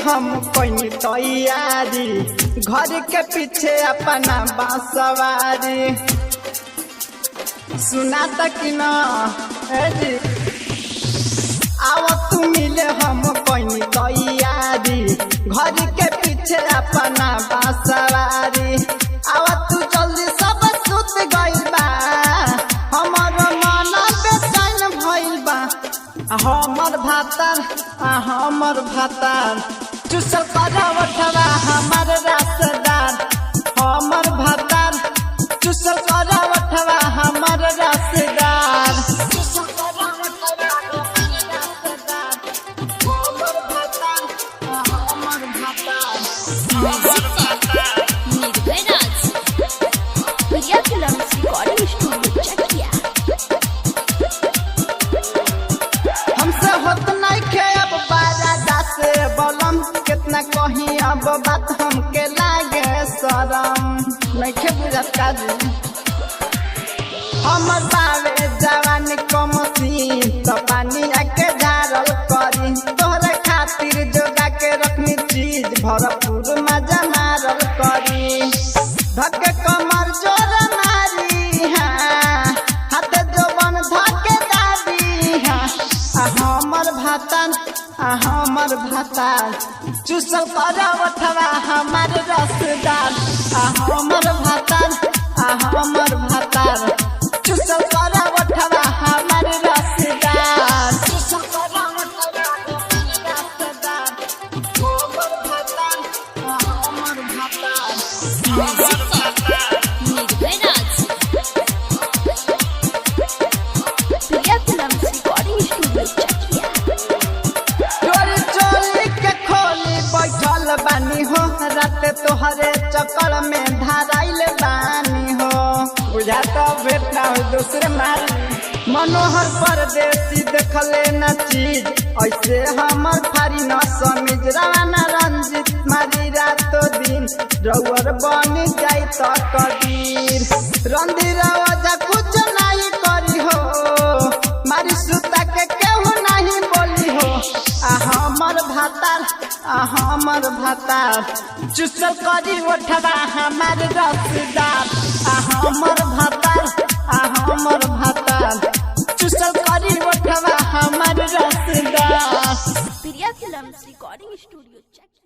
हम कोई तैयारी घर के पीछे अपना बांसवारी सुना तक न आओ तू मिले हम कोई तैयारी घर के पीछे अपना बांसवारी आओ तू जल्दी सब सुत गइल बा हमर मन बेचैन भइल बा हमर भातार चुसल करवटवा हमर रासदार हमर भातार चुसल करवटवा हमर रासदार चुसल करवटवा हमर भातार हमर भातार प्रिया फिल्म्स रिकॉर्डिंग स्टूडियो चकिया। हमसे होत नहीं खे अब बारा दास बलम कितना कहीं अब बात हमके लागे शरम नहीं खे बुझत काजी हमर बावे जवान कमसी तो पानी आके झारल करी तोहरे खातिर जोगा के रखनी चीज भरपूर मजा मारल करी धके कमर जोर मारी हाथ जोबन धके दाबी हमर भातार चुसल करवटवा हमर रसदार हमर भातार चुसल करवटवा हमर रसदार चुसल करवटवा हमर भातार प्रिया फिल्म्स रिकॉर्डिंग स्टूडियो चकिया। चोरी के खोली बैठल बानी हो रात तोहरे चक्कर में धाराइल बानी हो बुझाता भेटना हो दूसरे मारी मनोहर परदेसी देखले न चीज ऐसे हमर फारी न समिज रवाना रंजित मारी रातो दिन रउर बनी जाई त कदीर रंधीर वजह कुछ नहीं करी हो मारी सुता के केहू नहीं बोली हो हमर भातार चुसल करी उठवा हमर रसदार हमर भातार चुसल करी उठवा हमर रसदार। प्रिया फिल्म्स रिकॉर्डिंग स्टूडियो चकिया।